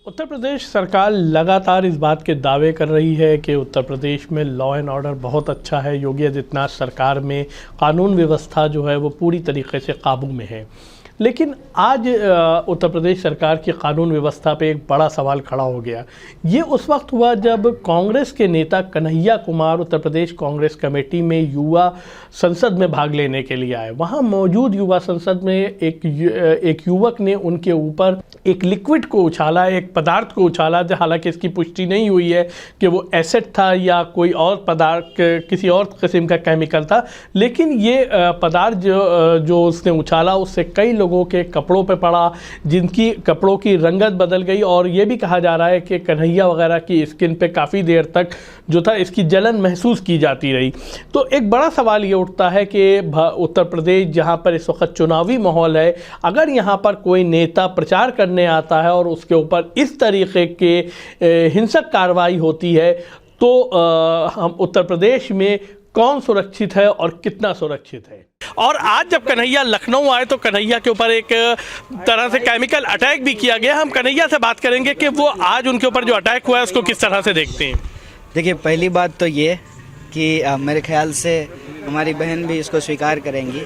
उत्तर प्रदेश सरकार लगातार इस बात के दावे कर रही है कि उत्तर प्रदेश में लॉ एंड ऑर्डर बहुत अच्छा है। योगी आदित्यनाथ सरकार में कानून व्यवस्था जो है वो पूरी तरीके से काबू में है। लेकिन आज उत्तर प्रदेश सरकार की कानून व्यवस्था पे एक बड़ा सवाल खड़ा हो गया। ये उस वक्त हुआ जब कांग्रेस के नेता कन्हैया कुमार उत्तर प्रदेश कांग्रेस कमेटी में युवा संसद में भाग लेने के लिए आए। वहाँ मौजूद युवा संसद में एक युवक ने उनके ऊपर एक लिक्विड को उछाला, एक पदार्थ को उछाला। हालांकि इसकी पुष्टि नहीं हुई है कि वो एसिड था या कोई और पदार्थ, किसी और किस्म का केमिकल था, लेकिन ये पदार्थ जो उसने उछाला उससे कई लोगों के कपड़ों पे पड़ा, जिनकी कपड़ों की रंगत बदल गई। और ये भी कहा जा रहा है कि कन्हैया वगैरह की स्किन पे काफ़ी देर तक जो था इसकी जलन महसूस की जाती रही। तो एक बड़ा सवाल ये उठता है कि उत्तर प्रदेश जहाँ पर इस वक्त चुनावी माहौल है, अगर यहाँ पर कोई नेता प्रचार करने आता है और उसके ऊपर इस तरीके के हिंसक कार्रवाई होती है तो हम उत्तर प्रदेश में कौन सुरक्षित है और कितना सुरक्षित है। और आज जब कन्हैया लखनऊ आए तो कन्हैया के ऊपर एक तरह से केमिकल अटैक भी किया गया। हम कन्हैया से बात करेंगे कि वो आज उनके ऊपर जो अटैक हुआ है उसको किस तरह से देखते हैं। देखिए, पहली बात तो ये कि मेरे ख्याल से हमारी बहन भी इसको स्वीकार करेंगी,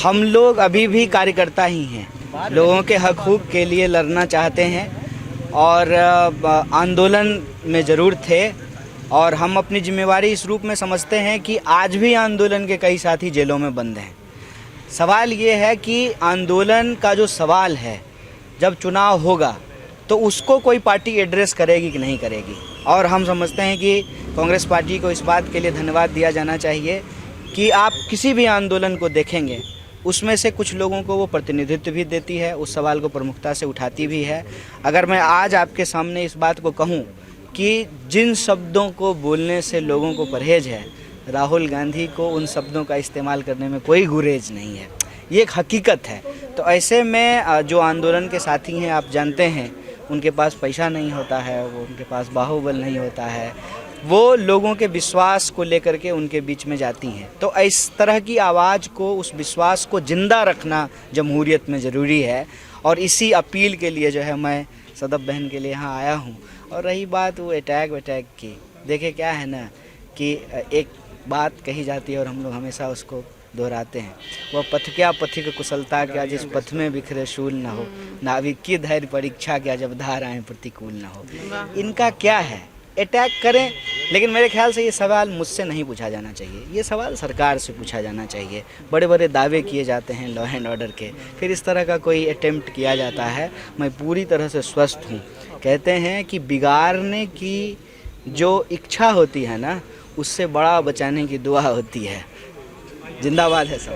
हम लोग अभी भी कार्यकर्ता ही हैं, लोगों के हकूक़ के लिए लड़ना चाहते हैं और आंदोलन में ज़रूर थे। और हम अपनी जिम्मेवारी इस रूप में समझते हैं कि आज भी आंदोलन के कई साथी जेलों में बंद हैं। सवाल ये है कि आंदोलन का जो सवाल है, जब चुनाव होगा तो उसको कोई पार्टी एड्रेस करेगी कि नहीं करेगी। और हम समझते हैं कि कांग्रेस पार्टी को इस बात के लिए धन्यवाद दिया जाना चाहिए कि आप किसी भी आंदोलन को देखेंगे उसमें से कुछ लोगों को वो प्रतिनिधित्व भी देती है, उस सवाल को प्रमुखता से उठाती भी है। अगर मैं आज आपके सामने इस बात को कहूँ कि जिन शब्दों को बोलने से लोगों को परहेज है, राहुल गांधी को उन शब्दों का इस्तेमाल करने में कोई गुरेज नहीं है, ये एक हकीकत है। तो ऐसे में जो आंदोलन के साथी हैं, आप जानते हैं उनके पास पैसा नहीं होता है, वो उनके पास बाहुबल नहीं होता है, वो लोगों के विश्वास को लेकर के उनके बीच में जाती हैं। तो इस तरह की आवाज़ को, उस विश्वास को ज़िंदा रखना जमहूरियत में ज़रूरी है। और इसी अपील के लिए जो है मैं सदब बहन के लिए यहाँ आया हूँ। और रही बात वो अटैक की, देखिए क्या है ना कि एक बात कही जाती है और हम लोग हमेशा उसको दोहराते हैं, वह पथ क्या पथिक कुशलता क्या जिस पथ में बिखरे शूल न हो, नाविक की धैर्य परीक्षा क्या जब धाराएं प्रतिकूल न हो। इनका क्या है, अटैक करें, लेकिन मेरे ख्याल से ये सवाल मुझसे नहीं पूछा जाना चाहिए, ये सवाल सरकार से पूछा जाना चाहिए। बड़े बड़े दावे किए जाते हैं लॉ एंड ऑर्डर के, फिर इस तरह का कोई अटेम्प्ट किया जाता है। मैं पूरी तरह से स्वस्थ हूँ। कहते हैं कि बिगाड़ने की जो इच्छा होती है ना, उससे बड़ा बचाने की दुआ होती है। जिंदाबाद है सब।